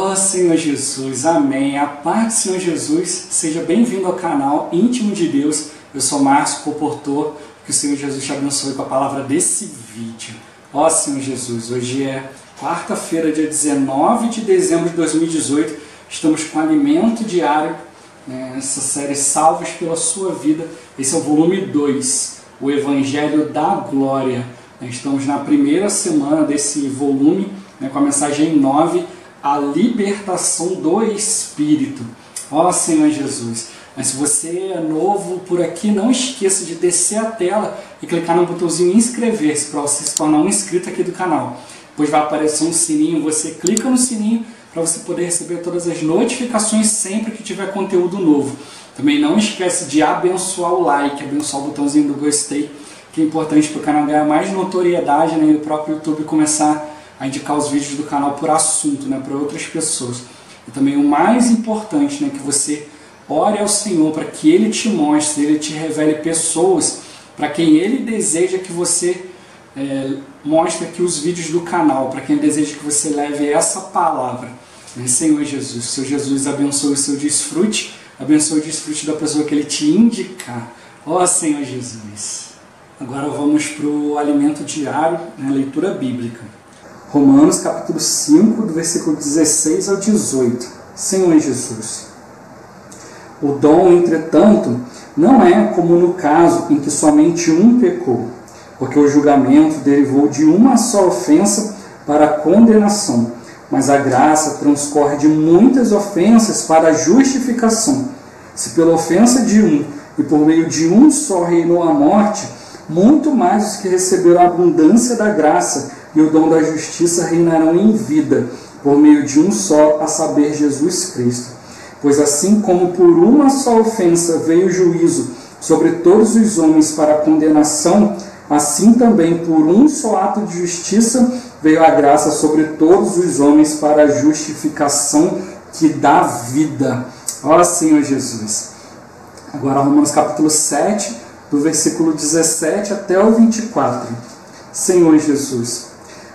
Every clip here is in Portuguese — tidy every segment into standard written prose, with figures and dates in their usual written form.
Oh Senhor Jesus, amém. A paz do Senhor Jesus, seja bem-vindo ao canal Íntimo de Deus. Eu sou Márcio, comportor. Que o Senhor Jesus te abençoe com a palavra desse vídeo. Oh Senhor Jesus, hoje é quarta-feira, dia 19 de dezembro de 2018. Estamos com alimento diário, nessa série Salvos pela Sua Vida. Esse é o volume 2, o Evangelho da Glória. Estamos na primeira semana desse volume, com a mensagem 9, a libertação do Espírito. Ó Senhor Jesus, mas se você é novo por aqui, não esqueça de descer a tela e clicar no botãozinho inscrever-se para você se tornar um inscrito aqui do canal. Depois vai aparecer um sininho, você clica no sininho para você poder receber todas as notificações sempre que tiver conteúdo novo. Também não esquece de abençoar o like, abençoar o botãozinho do gostei, que é importante para o canal ganhar mais notoriedade, e o próprio YouTube começar a indicar os vídeos do canal por assunto, para outras pessoas. E também o mais importante, que você ore ao Senhor para que Ele te mostre, Ele te revele pessoas para quem Ele deseja que você mostre aqui os vídeos do canal, para quem deseja que você leve essa palavra. Senhor Jesus, Senhor Jesus abençoe o seu desfrute, abençoe o desfrute da pessoa que Ele te indicar. Ó Senhor Jesus. Agora vamos para o alimento diário, leitura bíblica. Romanos capítulo 5, do versículo 16 ao 18. Senhor Jesus. O dom, entretanto, não é como no caso em que somente um pecou, porque o julgamento derivou de uma só ofensa para a condenação, mas a graça transcorre de muitas ofensas para a justificação. Se pela ofensa de um e por meio de um só reinou a morte, muito mais os que receberam a abundância da graça e o dom da justiça reinarão em vida, por meio de um só, a saber, Jesus Cristo. Pois assim como por uma só ofensa veio o juízo sobre todos os homens para a condenação, assim também por um só ato de justiça veio a graça sobre todos os homens para a justificação que dá vida. Ó Senhor Jesus. Agora Romanos capítulo 7, do versículo 17 até o 24. Senhor Jesus.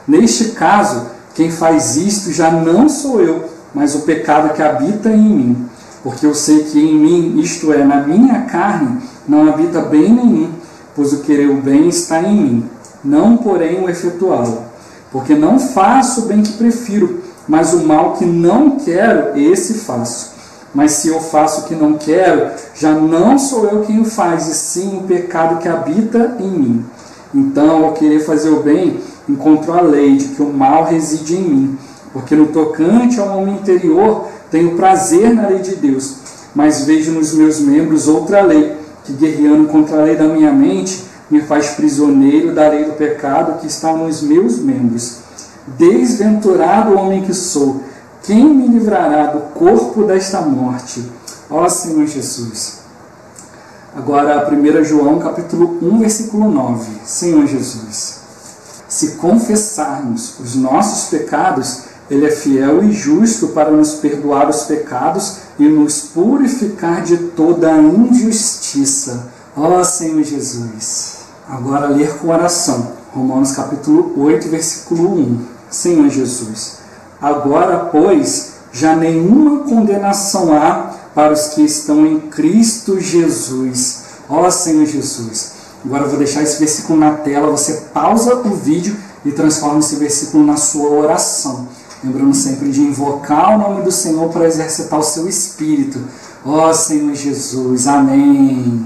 Neste caso, quem faz isto já não sou eu, mas o pecado que habita em mim. Porque eu sei que em mim, isto é, na minha carne, não habita bem nenhum, pois o querer o bem está em mim, não porém o efetuá-lo. Porque não faço o bem que prefiro, mas o mal que não quero, esse faço. Mas se eu faço o que não quero, já não sou eu quem o faz, e sim o pecado que habita em mim. Então, ao querer fazer o bem, encontro a lei de que o mal reside em mim, porque no tocante ao homem interior tenho prazer na lei de Deus, mas vejo nos meus membros outra lei, que guerreando contra a lei da minha mente, me faz prisioneiro da lei do pecado que está nos meus membros. Desventurado homem que sou, quem me livrará do corpo desta morte? Ó Senhor Jesus. Agora 1 João capítulo 1, versículo 9. Senhor Jesus. Se confessarmos os nossos pecados, Ele é fiel e justo para nos perdoar os pecados e nos purificar de toda a injustiça. Ó Senhor Jesus. Agora ler com oração. Romanos capítulo 8, versículo 1. Senhor Jesus. Agora, pois, já nenhuma condenação há para os que estão em Cristo Jesus. Ó Senhor Jesus. Agora eu vou deixar esse versículo na tela, você pausa o vídeo e transforma esse versículo na sua oração. Lembrando sempre de invocar o nome do Senhor para exercitar o seu espírito. Ó Senhor Jesus, amém.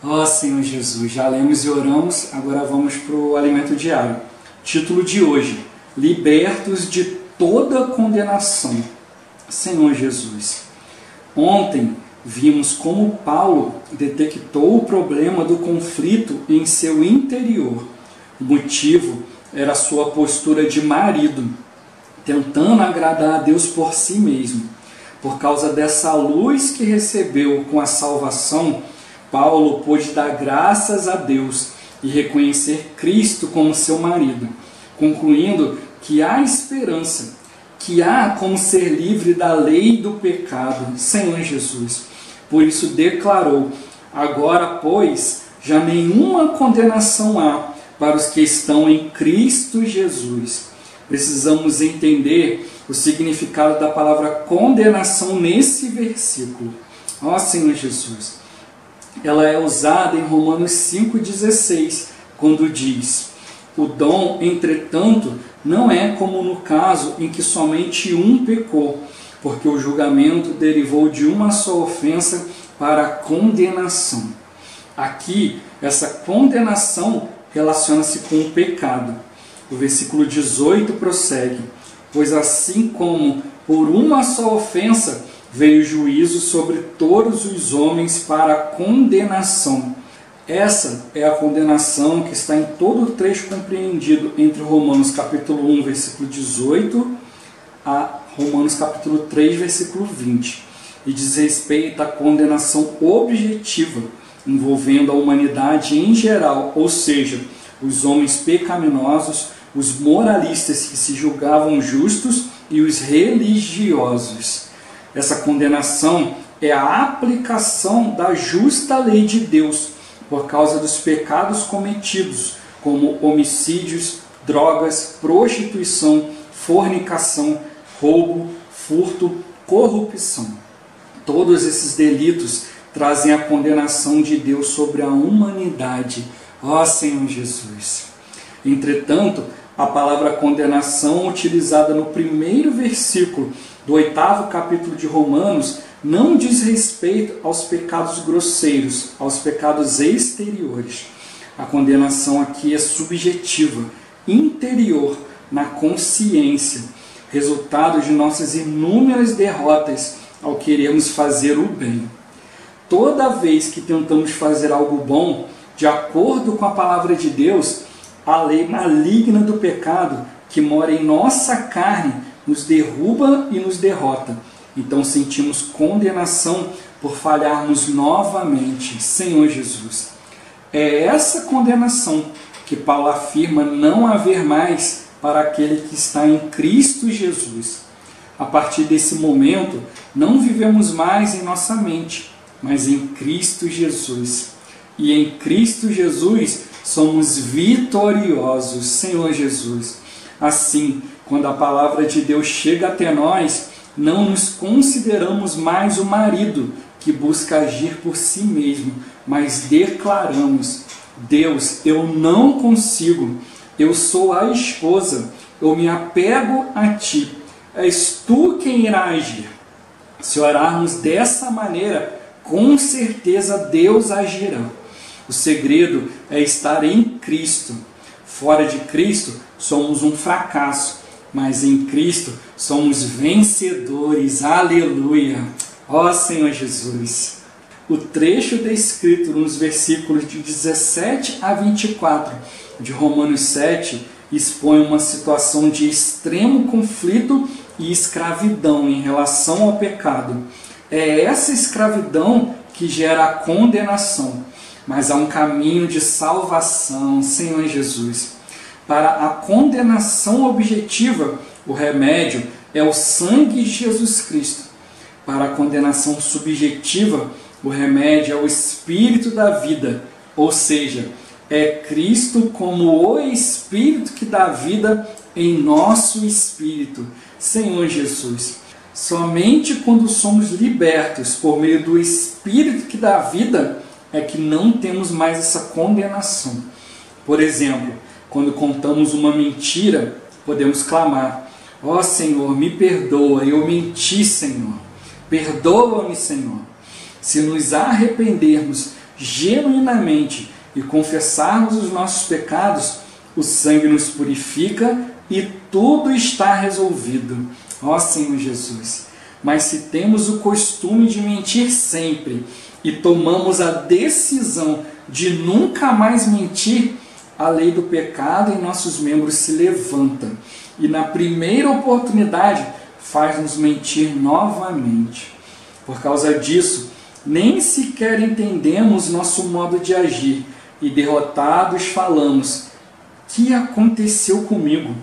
Ó Senhor Jesus, já lemos e oramos, agora vamos para o alimento diário. Título de hoje, libertos de toda condenação. Senhor Jesus. Ontem vimos como Paulo detectou o problema do conflito em seu interior. O motivo era a sua postura de marido, tentando agradar a Deus por si mesmo. Por causa dessa luz que recebeu com a salvação, Paulo pôde dar graças a Deus e reconhecer Cristo como seu marido, concluindo que há esperança, que há como ser livre da lei do pecado, Senhor Jesus. Por isso declarou: agora, pois, já nenhuma condenação há para os que estão em Cristo Jesus. Precisamos entender o significado da palavra condenação nesse versículo. Ó Senhor Jesus, ela é usada em Romanos 5,16, quando diz: o dom, entretanto, não é como no caso em que somente um pecou, porque o julgamento derivou de uma só ofensa para a condenação. Aqui, essa condenação relaciona-se com o pecado. O versículo 18 prossegue: pois assim como por uma só ofensa veio juízo sobre todos os homens para a condenação. Essa é a condenação que está em todo o trecho compreendido entre Romanos capítulo 1, versículo 18 a Romanos capítulo 3, versículo 20. E diz respeito à condenação objetiva, envolvendo a humanidade em geral, ou seja, os homens pecaminosos, os moralistas que se julgavam justos e os religiosos. Essa condenação é a aplicação da justa lei de Deus por causa dos pecados cometidos, como homicídios, drogas, prostituição, fornicação, roubo, furto, corrupção. Todos esses delitos trazem a condenação de Deus sobre a humanidade. Ó Senhor Jesus! Entretanto, a palavra condenação utilizada no primeiro versículo do 8º capítulo de Romanos não diz respeito aos pecados grosseiros, aos pecados exteriores. A condenação aqui é subjetiva, interior, na consciência, resultado de nossas inúmeras derrotas ao querermos fazer o bem. Toda vez que tentamos fazer algo bom, de acordo com a palavra de Deus, a lei maligna do pecado que mora em nossa carne nos derruba e nos derrota. Então sentimos condenação por falharmos novamente. Senhor Jesus, é essa condenação que Paulo afirma não haver mais para aquele que está em Cristo Jesus. A partir desse momento, não vivemos mais em nossa mente, mas em Cristo Jesus. E em Cristo Jesus somos vitoriosos, Senhor Jesus. Assim, quando a palavra de Deus chega até nós, não nos consideramos mais o marido que busca agir por si mesmo, mas declaramos: Deus, eu não consigo, eu sou a esposa, eu me apego a Ti, és Tu quem irá agir. Se orarmos dessa maneira, com certeza Deus agirá. O segredo é estar em Cristo. Fora de Cristo, somos um fracasso, mas em Cristo somos vencedores. Aleluia! Ó Senhor Jesus! O trecho descrito nos versículos de 17 a 24 de Romanos 7 expõe uma situação de extremo conflito e escravidão em relação ao pecado. É essa escravidão que gera a condenação, mas há um caminho de salvação, Senhor Jesus. Para a condenação objetiva, o remédio é o sangue de Jesus Cristo. Para a condenação subjetiva, o remédio é o Espírito da vida, ou seja, é Cristo como o Espírito que dá vida em nosso espírito. Senhor Jesus, somente quando somos libertos por meio do Espírito que dá vida é que não temos mais essa condenação. Por exemplo, quando contamos uma mentira, podemos clamar: ó Senhor, me perdoa, eu menti, Senhor. Perdoa-me, Senhor. Se nos arrependermos genuinamente e confessarmos os nossos pecados, o sangue nos purifica e tudo está resolvido. Ó Senhor Jesus. Mas se temos o costume de mentir sempre e tomamos a decisão de nunca mais mentir, a lei do pecado em nossos membros se levanta e na primeira oportunidade faz-nos mentir novamente. Por causa disso, nem sequer entendemos nosso modo de agir e derrotados falamos: que aconteceu comigo?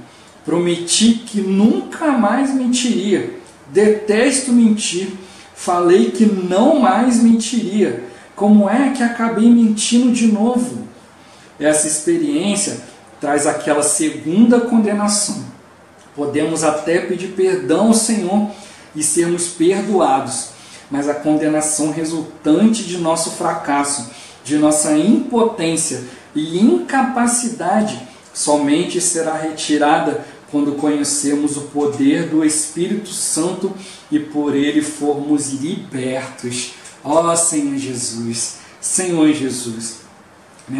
Prometi que nunca mais mentiria. Detesto mentir. Falei que não mais mentiria. Como é que acabei mentindo de novo? essa experiência traz aquela segunda condenação. Podemos até pedir perdão ao Senhor e sermos perdoados, mas a condenação resultante de nosso fracasso, de nossa impotência e incapacidade, somente será retirada quando conhecermos o poder do Espírito Santo e por ele formos libertos. Ó Senhor Jesus, Senhor Jesus.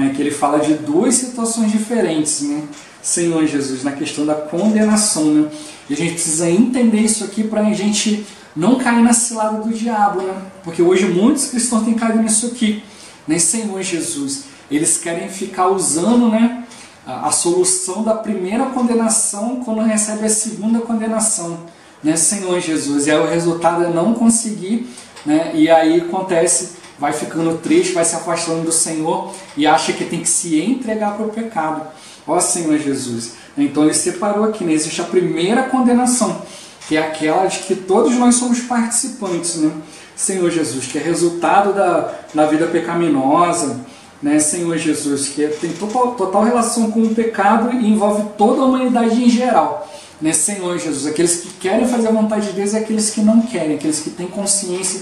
Aqui ele fala de duas situações diferentes, né? Senhor Jesus, na questão da condenação, né? E a gente precisa entender isso aqui para a gente não cair na cilada do diabo, né? Porque hoje muitos cristãos têm caído nisso aqui, né? Senhor Jesus, eles querem ficar usando, né, a solução da primeira condenação quando recebe a segunda condenação, né? Senhor Jesus, e aí o resultado é não conseguir, né? E aí acontece, vai ficando triste, vai se afastando do Senhor e acha que tem que se entregar para o pecado. Ó Senhor Jesus, então ele separou aqui, né? Existe a primeira condenação, que é aquela de que todos nós somos participantes, né? Senhor Jesus, que é resultado da vida pecaminosa, né? Senhor Jesus, que tem total relação com o pecado e envolve toda a humanidade em geral, né? Senhor Jesus, aqueles que querem fazer a vontade de Deus e aqueles que não querem, aqueles que têm consciência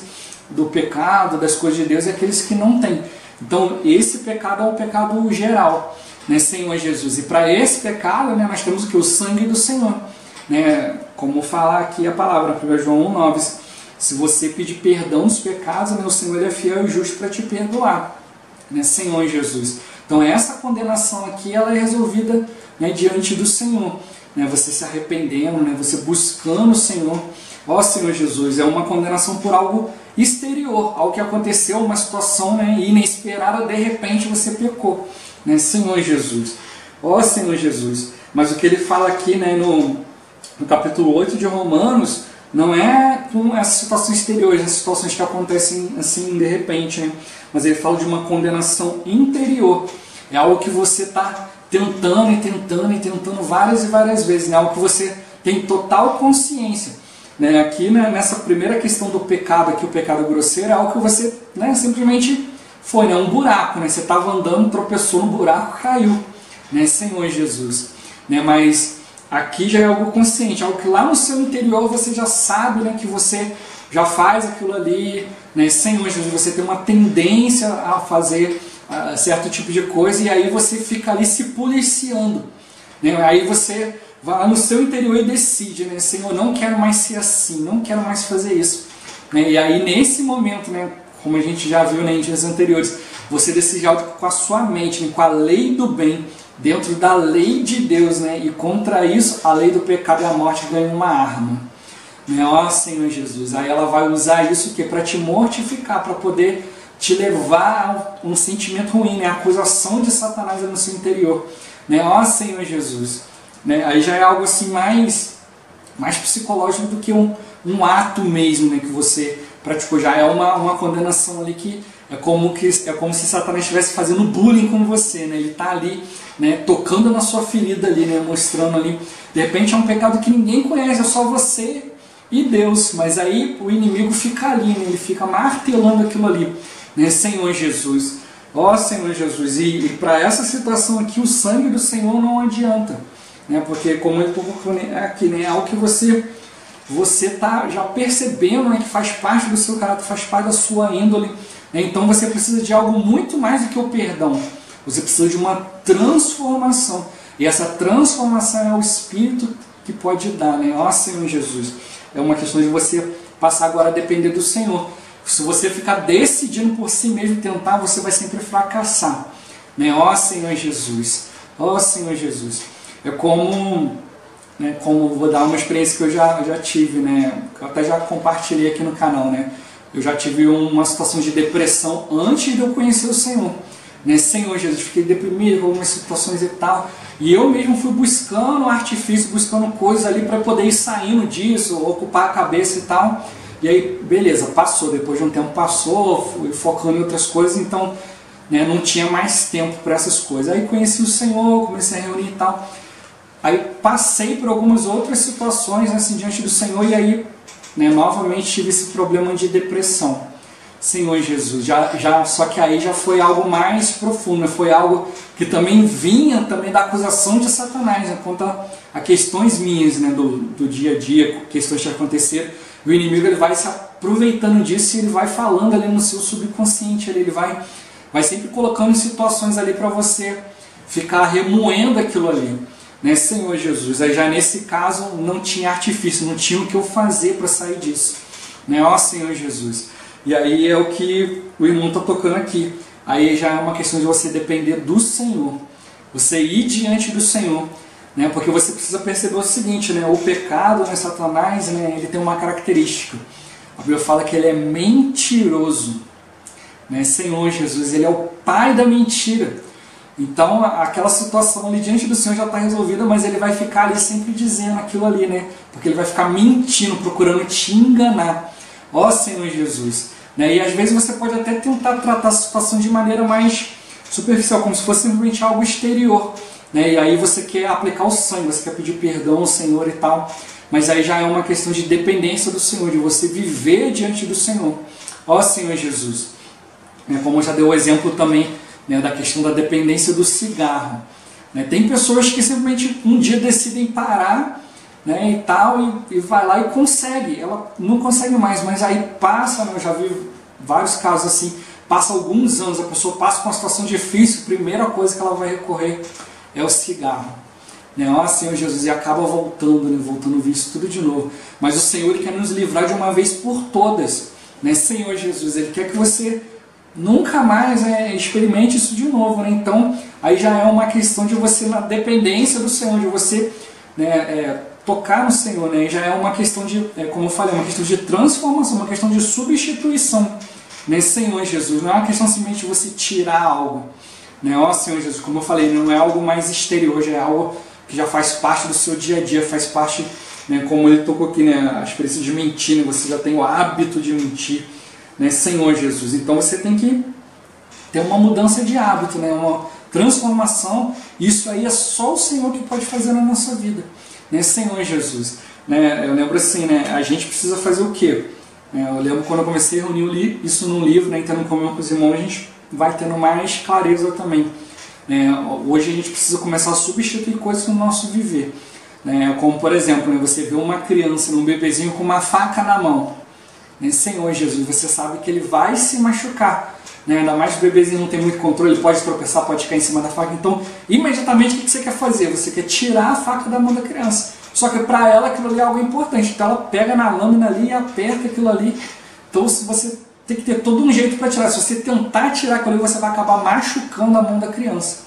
do pecado, das coisas de Deus e aqueles que não têm. Então esse pecado é um pecado geral, né, Senhor Jesus? E para esse pecado, né, nós temos o que? O sangue do Senhor, né? Como falar aqui a palavra, 1 João 1,9. Se você pedir perdão dos pecados, né, o Senhor é fiel e justo para te perdoar, né, Senhor Jesus? Então essa condenação aqui, ela é resolvida, né, diante do Senhor, né? Você se arrependendo, né, você buscando o Senhor. Ó Senhor Jesus, é uma condenação por algo exterior, algo que aconteceu, uma situação, né, inesperada, de repente você pecou, né, Senhor Jesus. Ó Senhor Jesus, mas o que ele fala aqui, né, no capítulo 8 de Romanos, não é com essas situações exteriores, as situações que acontecem assim de repente, né, mas ele fala de uma condenação interior. É algo que você está tentando e tentando e tentando várias e várias vezes, né, algo que você tem total consciência. Né, aqui, né, nessa primeira questão do pecado, aqui, o pecado grosseiro, é algo que você, né, simplesmente foi, né, um buraco, né, você estava andando, tropeçou no buraco, caiu, né, Senhor Jesus, né, mas aqui já é algo consciente, algo que lá no seu interior você já sabe, né, que você já faz aquilo ali, né, Senhor Jesus, você tem uma tendência a fazer certo tipo de coisa e aí você fica ali se policiando, né, aí você vai no seu interior e decide, né, Senhor, não quero mais ser assim, não quero mais fazer isso, né, e aí nesse momento, né, como a gente já viu, né, em dias anteriores, você decide algo com a sua mente, né, com a lei do bem, dentro da lei de Deus, né, e contra isso a lei do pecado e a morte ganha uma arma, né, ó Senhor Jesus, aí ela vai usar isso para te mortificar, para poder te levar a um sentimento ruim, né, a acusação de Satanás no seu interior, né, ó Senhor Jesus. Né? Aí já é algo assim mais psicológico do que um ato mesmo, né, que você praticou. Já é uma condenação ali que é como se Satanás estivesse fazendo bullying com você, né? Ele está ali, né, tocando na sua ferida ali, né, mostrando ali. De repente é um pecado que ninguém conhece, é só você e Deus. Mas aí o inimigo fica ali, né? Ele fica martelando aquilo ali, né, Senhor Jesus. Ó Senhor Jesus, e para essa situação aqui o sangue do Senhor não adianta. Né, porque como ele colocou aqui, né, é algo que você está já percebendo, né, que faz parte do seu caráter, faz parte da sua índole, né, então você precisa de algo muito mais do que o perdão, você precisa de uma transformação, e essa transformação é o Espírito que pode dar, né? Ó Senhor Jesus, é uma questão de você passar agora a depender do Senhor. Se você ficar decidindo por si mesmo tentar, você vai sempre fracassar, né? Ó Senhor Jesus, ó Senhor Jesus. É como, né, vou dar uma experiência que eu já tive, né, que eu até já compartilhei aqui no canal, né, eu já tive uma situação de depressão antes de eu conhecer o Senhor, né, Senhor Jesus, fiquei deprimido com algumas situações e tal, e eu mesmo fui buscando artifício, buscando coisas ali para poder ir saindo disso, ocupar a cabeça e tal, e aí beleza, passou, depois de um tempo passou, fui focando em outras coisas, então, né, não tinha mais tempo para essas coisas, aí conheci o Senhor, comecei a reunir e tal. Aí passei por algumas outras situações assim diante do Senhor e aí, né, novamente tive esse problema de depressão. Senhor Jesus, só que aí já foi algo mais profundo, foi algo que também vinha também da acusação de Satanás, né, quanto a questões minhas, né, do dia a dia, questões que aconteceram. O inimigo ele vai se aproveitando disso e ele vai falando ali no seu subconsciente, ele vai sempre colocando situações ali para você ficar remoendo aquilo ali, né, Senhor Jesus. Aí já nesse caso não tinha artifício, não tinha o que eu fazer para sair disso, né, ó Senhor Jesus. E aí é o que o irmão está tocando aqui. Aí já é uma questão de você depender do Senhor, você ir diante do Senhor, né, porque você precisa perceber o seguinte, né, o pecado, né, Satanás, né, ele tem uma característica. A Bíblia fala que ele é mentiroso, né, Senhor Jesus, ele é o pai da mentira. Então aquela situação ali diante do Senhor já está resolvida, mas ele vai ficar ali sempre dizendo aquilo ali, né, porque ele vai ficar mentindo, procurando te enganar. Ó Senhor Jesus, né? E às vezes você pode até tentar tratar a situação de maneira mais superficial, como se fosse simplesmente algo exterior, né? E aí você quer aplicar o sangue, você quer pedir perdão ao Senhor e tal, mas aí já é uma questão de dependência do Senhor, de você viver diante do Senhor. Ó Senhor Jesus, né? Como já deu o exemplo também, né, da questão da dependência do cigarro, né? Tem pessoas que simplesmente um dia decidem parar, né, e tal, e vai lá e consegue, ela não consegue mais, mas aí passa, né, eu já vi vários casos assim, passa alguns anos, a pessoa passa por uma situação difícil, a primeira coisa que ela vai recorrer é o cigarro, né, ó Senhor Jesus, e acaba voltando, né, voltando o vício tudo de novo, mas o Senhor ele quer nos livrar de uma vez por todas, né, Senhor Jesus, ele quer que você nunca mais experimente isso de novo, né, então aí já é uma questão de você, na dependência do Senhor, de você, né, tocar no Senhor, né? Já é uma questão de, como eu falei, uma questão de transformação, uma questão de substituição, né? Senhor Jesus, não é uma questão simplesmente de você tirar algo, né? Ó Senhor Jesus, como eu falei, não é algo mais exterior, já é algo que já faz parte do seu dia a dia, faz parte, né? Como ele tocou aqui, né? A experiência de mentir, né? Você já tem o hábito de mentir, né? Senhor Jesus, então você tem que ter uma mudança de hábito, né? Uma transformação, isso aí é só o Senhor que pode fazer na nossa vida, né, Senhor Jesus, né, eu lembro assim, né, a gente precisa fazer o quê? Eu lembro quando eu comecei a reunir isso num livro, né, então comunhão com os irmãos, a gente vai tendo mais clareza também, né, hoje a gente precisa começar a substituir coisas no nosso viver, né, como por exemplo, né, você vê uma criança, um bebezinho com uma faca na mão, né, Senhor Jesus, você sabe que ele vai se machucar, né, ainda mais que o bebezinho não tem muito controle, ele pode tropeçar, pode cair em cima da faca, então imediatamente o que você quer fazer? Você quer tirar a faca da mão da criança, só que para ela aquilo ali é algo importante, então ela pega na lâmina ali e aperta aquilo ali, então se você tem que ter todo um jeito para tirar, se você tentar tirar aquilo ali, você vai acabar machucando a mão da criança,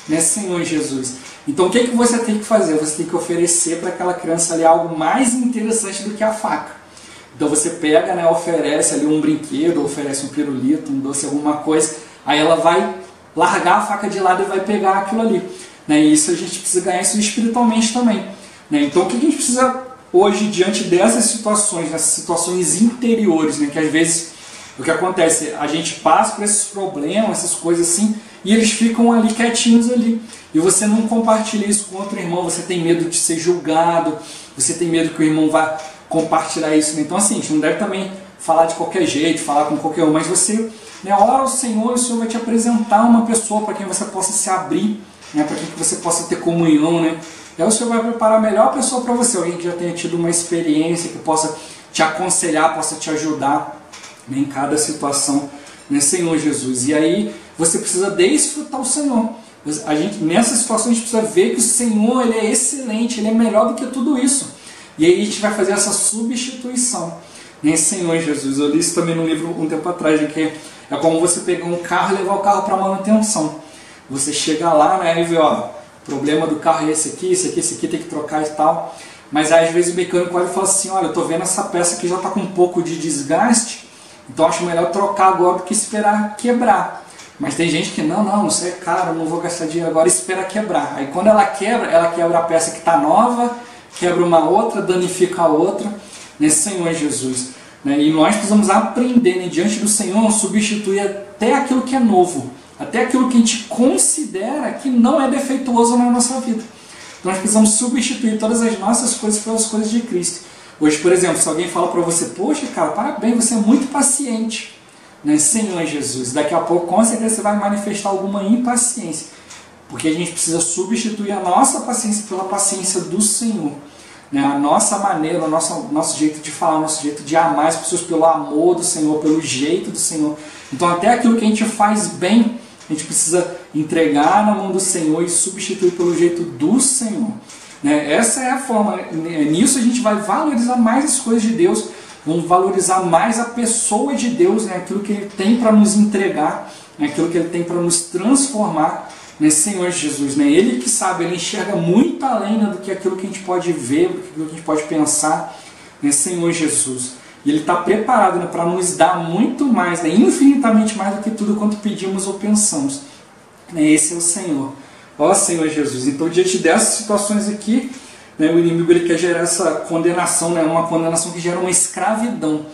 né, Senhor Jesus, então o que você tem que fazer? Você tem que oferecer para aquela criança ali algo mais interessante do que a faca. Então você pega, né, oferece ali um brinquedo, oferece um pirulito, um doce, alguma coisa, aí ela vai largar a faca de lado e vai pegar aquilo ali, né, e isso a gente precisa ganhar isso espiritualmente também, né, então o que a gente precisa hoje diante dessas situações, nessas situações interiores, né, que às vezes o que acontece, a gente passa por esses problemas, essas coisas assim, e eles ficam ali quietinhos ali, e você não compartilha isso com outro irmão, você tem medo de ser julgado, você tem medo que o irmão vá compartilhar isso, né? Então assim, a gente não deve também falar de qualquer jeito, falar com qualquer um, mas você, né, ora ao Senhor e o Senhor vai te apresentar uma pessoa para quem você possa se abrir, né, para quem você possa ter comunhão, né? E aí o Senhor vai preparar a melhor pessoa para você, alguém que já tenha tido uma experiência, que possa te aconselhar, possa te ajudar, né, em cada situação, né, Senhor Jesus. E aí você precisa desfrutar o Senhor. Nessa situação a gente precisa ver que o Senhor ele é excelente, ele é melhor do que tudo isso. E aí a gente vai fazer essa substituição, né, Senhor Jesus. Eu li isso também no livro um tempo atrás, né, que é como você pegar um carro e levar o carro para manutenção. Você chega lá, né, e vê, ó, o problema do carro é esse aqui, esse aqui, esse aqui, tem que trocar e tal. Mas aí, às vezes o mecânico olha e fala assim, olha, eu estou vendo essa peça que já está com um pouco de desgaste, então acho melhor trocar agora do que esperar quebrar. Mas tem gente que não, isso é caro, não vou gastar dinheiro agora, espera quebrar. Aí quando ela quebra a peça que está nova, quebra uma outra, danifica a outra, né, Senhor Jesus. Né? E nós precisamos aprender, né, diante do Senhor, substituir até aquilo que é novo, até aquilo que a gente considera que não é defeituoso na nossa vida. Então nós precisamos substituir todas as nossas coisas pelas coisas de Cristo. Hoje, por exemplo, se alguém fala para você, poxa, cara, parabéns, você é muito paciente. né? Senhor Jesus, daqui a pouco com certeza você vai manifestar alguma impaciência, porque a gente precisa substituir a nossa paciência pela paciência do Senhor, né? A nossa maneira, o nosso jeito de falar, o nosso jeito de amar as pessoas pelo amor do Senhor, pelo jeito do Senhor. Então até aquilo que a gente faz bem, a gente precisa entregar na mão do Senhor e substituir pelo jeito do Senhor, né? Essa é a forma. Nisso a gente vai valorizar mais as coisas de Deus, vamos valorizar mais a pessoa de Deus, né? Aquilo que Ele tem para nos entregar, né? Aquilo que Ele tem para nos transformar, né? Senhor Jesus, né? Ele que sabe, Ele enxerga muito além, né, do que aquilo que a gente pode ver, do que aquilo que a gente pode pensar, né? Senhor Jesus. E Ele está preparado, né, para nos dar muito mais, né, infinitamente mais do que tudo quanto pedimos ou pensamos. Né? Esse é o Senhor. Ó Senhor Jesus. Então, diante dessas situações aqui, né, o inimigo ele quer gerar essa condenação, né, uma condenação que gera uma escravidão.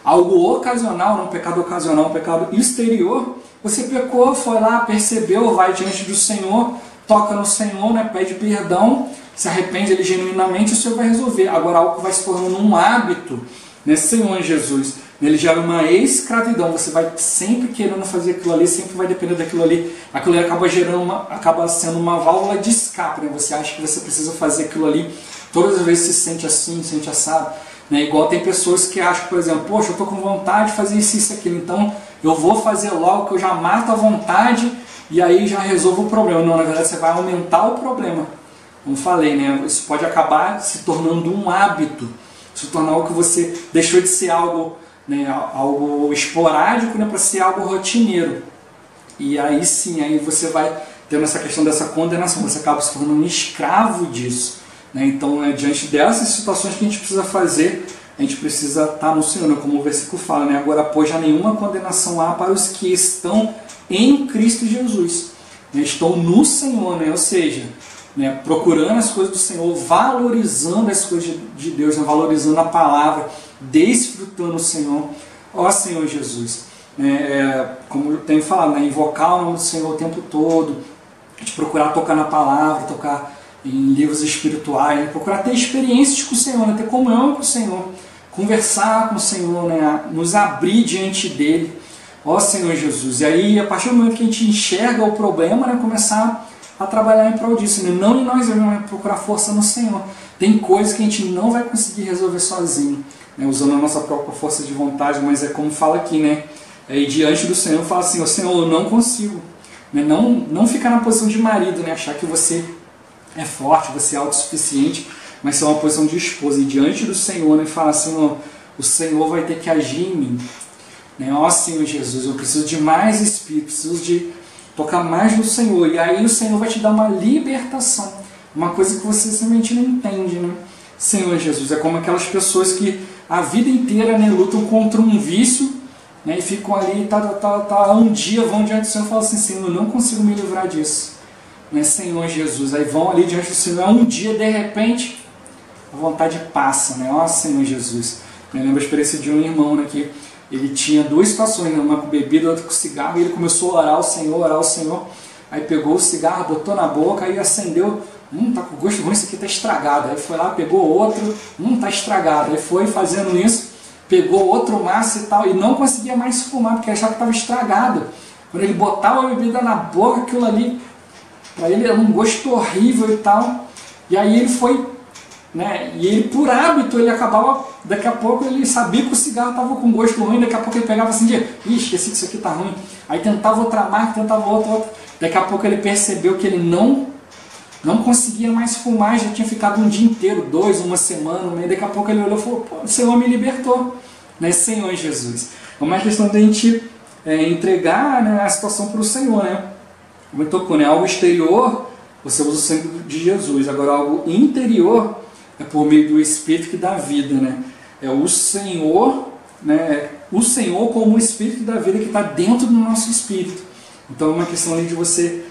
Algo ocasional, um pecado ocasional, um pecado exterior. Você pecou, foi lá, percebeu, vai diante do Senhor, toca no Senhor, né, pede perdão, se arrepende ele genuinamente, o Senhor vai resolver. Agora, algo que vai se tornando um hábito, né, Senhor Jesus, ele gera uma escravidão. Você vai sempre querendo fazer aquilo ali, sempre vai depender daquilo ali. Aquilo ali acaba sendo uma válvula de escape, né? Você acha que você precisa fazer aquilo ali, todas as vezes se sente assim, se sente assado, né? Igual tem pessoas que acham, por exemplo, poxa, eu estou com vontade de fazer isso e aquilo, então eu vou fazer logo que eu já mato a vontade e aí já resolvo o problema. Não, na verdade você vai aumentar o problema. Como falei, né? Isso pode acabar se tornando um hábito, se tornar algo que você deixou de ser algo, né, algo esporádico, né, para ser algo rotineiro. E aí sim, aí você vai tendo essa questão dessa condenação, você acaba se tornando um escravo disso, né? Então, diante dessas situações que a gente precisa fazer, a gente precisa estar no Senhor, né, como o versículo fala, né? Agora, pois já nenhuma condenação há para os que estão em Cristo Jesus, né? Estão no Senhor, né? Ou seja, né, procurando as coisas do Senhor, valorizando as coisas de Deus, né, valorizando a palavra, desfrutando o Senhor. Ó Senhor Jesus, como eu tenho falado, né, invocar o nome do Senhor o tempo todo, de procurar tocar na palavra, tocar em livros espirituais, né, procurar ter experiências com o Senhor, né, ter comunhão com o Senhor, conversar com o Senhor, né, nos abrir diante dele. Ó Senhor Jesus, e aí a partir do momento que a gente enxerga o problema, né, começar a trabalhar em prol disso, né? Não em nós mesmos, procurar força no Senhor. Tem coisas que a gente não vai conseguir resolver sozinho, né? Usando a nossa própria força de vontade, mas é como fala aqui, né? E diante do Senhor fala assim, Senhor, eu não consigo, né? Não ficar na posição de marido, né? Achar que você é forte, você é autossuficiente, mas ser uma posição de esposa, e diante do Senhor, né? Fala assim, o Senhor vai ter que agir em mim, né? Ó Senhor Jesus, eu preciso de mais Espírito, preciso de tocar mais no Senhor, e aí o Senhor vai te dar uma libertação, uma coisa que você simplesmente não entende, né? Senhor Jesus, é como aquelas pessoas que a vida inteira, né, lutam contra um vício, né, e ficam ali, um dia vão diante do Senhor e falam assim, Senhor, eu não consigo me livrar disso, né, Senhor Jesus, aí vão ali diante do Senhor, um dia de repente a vontade passa, né? Ó Senhor Jesus, eu lembro a experiência de um irmão, né, que ele tinha duas situações, né? Uma com bebida, outra com cigarro, e ele começou a orar ao Senhor, aí pegou o cigarro, botou na boca, aí acendeu, tá com gosto ruim, isso aqui tá estragado, aí foi lá, pegou outro, tá estragado, aí foi fazendo isso, pegou outro maço e tal, e não conseguia mais fumar, porque achava que estava estragado. Quando ele botava a bebida na boca, aquilo ali, para ele era um gosto horrível e tal, e aí ele foi, né, e ele por hábito, ele acabava, daqui a pouco ele sabia que o cigarro estava com gosto ruim, daqui a pouco ele pegava assim, esqueci que isso aqui está ruim, aí tentava outra marca, tentava outra, daqui a pouco ele percebeu que ele não conseguia mais fumar, já tinha ficado um dia inteiro, uma semana, e daqui a pouco ele olhou e falou, pô, o Senhor me libertou, né, Senhor Jesus. É uma questão de a gente entregar, né, a situação para o Senhor, né, como eu tocou, né, algo exterior, você usa o sangue de Jesus, agora algo interior, é por meio do Espírito que dá vida, né? É o Senhor, né? O Senhor como o Espírito que dá vida que está dentro do nosso espírito. Então é uma questão ali de você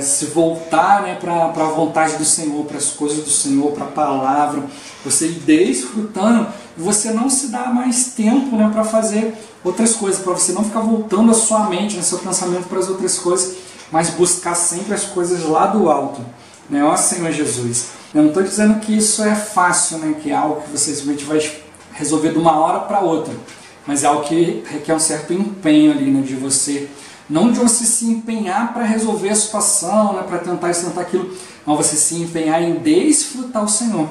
se voltar, né, para a vontade do Senhor, para as coisas do Senhor, para a palavra, você ir desfrutando, e você não se dá mais tempo, né, para fazer outras coisas, para você não ficar voltando a sua mente, né, seu pensamento para as outras coisas, mas buscar sempre as coisas lá do alto, né? Ó Senhor Jesus. Eu não estou dizendo que isso é fácil, né? Que é algo que você simplesmente vai resolver de uma hora para outra. mas é algo que requer um certo empenho ali, né, de você, não de você se empenhar para resolver a situação, né, para tentar isso, tentar aquilo, mas você se empenhar em desfrutar o Senhor.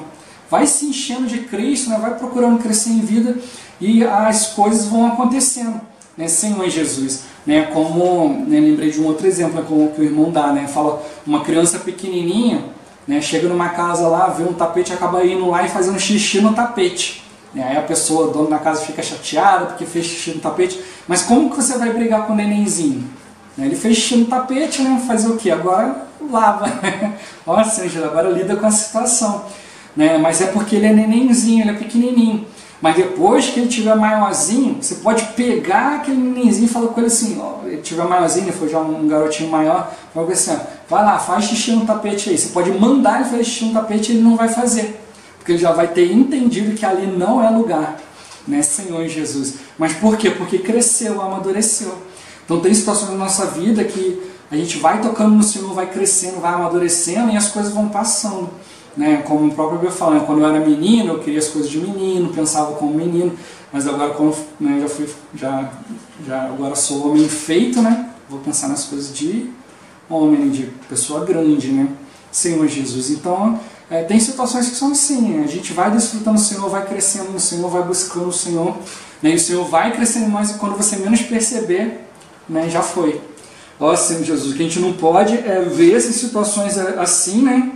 Vai se enchendo de Cristo, né, vai procurando crescer em vida e as coisas vão acontecendo, né, Senhor Jesus. Né, como, né, lembrei de um outro exemplo, né, como que o irmão dá, né, fala uma criança pequenininha, né, chega numa casa lá, vê um tapete, acaba indo lá e fazendo xixi no tapete. Aí a pessoa, o dono da casa, fica chateada porque fez xixi no tapete. Mas como que você vai brigar com o nenenzinho? Ele fez xixi no tapete, né? Fazer o quê? Agora lava. Ó, Senhor, agora lida com a situação. Né? Mas é porque ele é nenenzinho, ele é pequenininho. Mas depois que ele tiver maiorzinho, você pode pegar aquele nenenzinho e falar com ele assim, ó, ele tiver maiorzinho, foi já um garotinho maior, vai assim, ó, vai lá, faz xixi no tapete aí. Você pode mandar ele fazer xixi no tapete e ele não vai fazer. Porque ele já vai ter entendido que ali não é lugar, né, Senhor Jesus. Mas por quê? Porque cresceu, amadureceu. Então tem situações na nossa vida que a gente vai tocando no Senhor, vai crescendo, vai amadurecendo e as coisas vão passando. Né? Como o próprio Bíblia fala, quando eu era menino, eu queria as coisas de menino, pensava como menino, mas agora quando, né, agora sou homem feito, né, vou pensar nas coisas de homem, de pessoa grande, né, Senhor Jesus. Então, tem situações que são assim, a gente vai desfrutando o Senhor, vai crescendo no Senhor, vai buscando o Senhor, né, e o Senhor vai crescendo em nós e quando você menos perceber, né, já foi. Ó Senhor Jesus, o que a gente não pode é ver essas situações assim, né,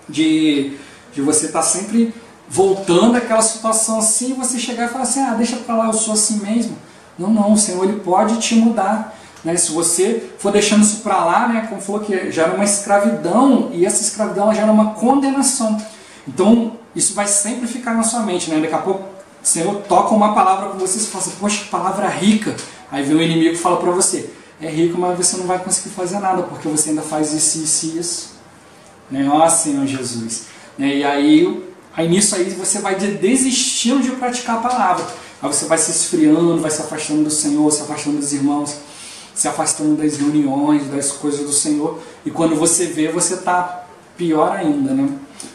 de você estar sempre voltando àquela situação assim, e você chegar e falar assim, deixa pra lá, eu sou assim mesmo. Não, o Senhor ele pode te mudar. Né? Se você for deixando isso pra lá, né, como falou que gera uma escravidão, e essa escravidão gera uma condenação. Então, isso vai sempre ficar na sua mente. Né? Daqui a pouco, o Senhor toca uma palavra para você e fala assim, poxa, que palavra rica. Aí vem o inimigo e fala para você, é rico, mas você não vai conseguir fazer nada, porque você ainda faz isso e isso. Né? Ó Senhor Jesus. Né? E aí nisso aí você vai desistindo de praticar a palavra. Aí você vai se esfriando, vai se afastando do Senhor, se afastando dos irmãos, se afastando das reuniões, das coisas do Senhor. E quando você vê, você está pior ainda. Né?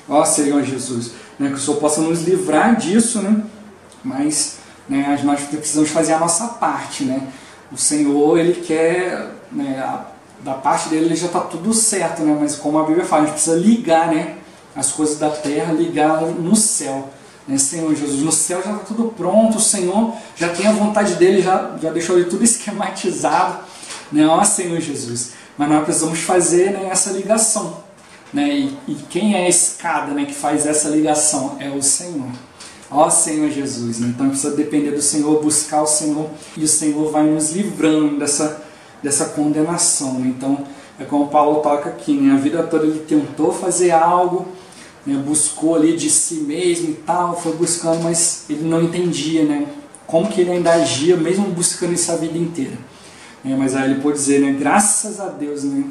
Ó Senhor Jesus. Né? Que o Senhor possa nos livrar disso, né? Mas, né, nós precisamos fazer a nossa parte. Né? O Senhor, Ele quer... Né, da parte dele ele já está tudo certo, né? Mas como a Bíblia fala, a gente precisa ligar, né, as coisas da terra, ligar no céu, né, Senhor Jesus. No céu já está tudo pronto, o Senhor já tem a vontade dele, já deixou ele tudo esquematizado, né? Ó Senhor Jesus. Mas nós precisamos fazer, né, essa ligação, né? E quem é a escada, né, que faz essa ligação? É o Senhor. Ó Senhor Jesus. Né? Então precisa depender do Senhor, buscar o Senhor, e o Senhor vai nos livrando dessa condenação. Né? Então, é como Paulo toca aqui, né? A vida toda ele tentou fazer algo, né? Buscou ali de si mesmo e tal, foi buscando, mas ele não entendia, né? Como que ele ainda agia, mesmo buscando isso a vida inteira. Mas aí ele pode dizer, né? Graças a Deus, né?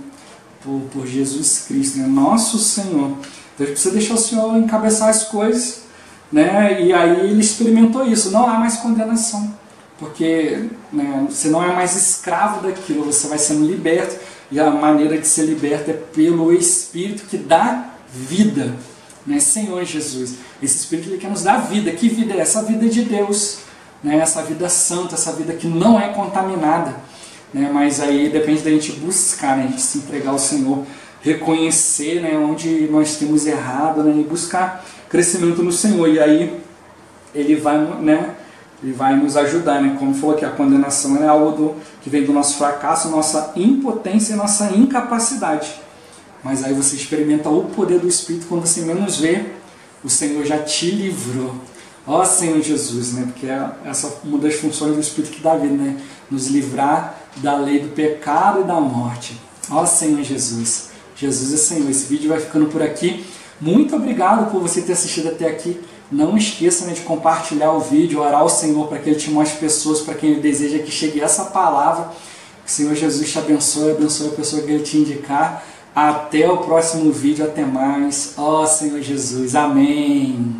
Por Jesus Cristo, né? Nosso Senhor. Então a gente precisa deixar o Senhor encabeçar as coisas, né? E aí ele experimentou isso, não há mais condenação. Porque, né, você não é mais escravo daquilo, você vai sendo liberto, e a maneira de ser liberto é pelo Espírito que dá vida, né, Senhor Jesus. Esse Espírito ele quer nos dar vida. Que vida é essa? A vida de Deus, né, essa vida santa, essa vida que não é contaminada. Né, mas aí depende da gente buscar, né, a gente se entregar ao Senhor, reconhecer, né, onde nós temos errado, né, e buscar crescimento no Senhor. E aí Ele vai, né, Ele vai nos ajudar, né? Como falou que a condenação é algo que vem do nosso fracasso, nossa impotência e nossa incapacidade. Mas aí você experimenta o poder do Espírito, quando você menos vê, o Senhor já te livrou. Ó Senhor Jesus, né? Porque essa é uma das funções do Espírito que dá vida, né? Nos livrar da lei do pecado e da morte. Ó Senhor Jesus. Jesus é Senhor. Esse vídeo vai ficando por aqui. Muito obrigado por você ter assistido até aqui. Não esqueça, né, de compartilhar o vídeo, orar ao Senhor para que Ele te mostre pessoas para quem Ele deseja que chegue essa palavra. Que o Senhor Jesus te abençoe, abençoe a pessoa que Ele te indicar. Até o próximo vídeo, até mais. Ó Senhor Jesus, amém.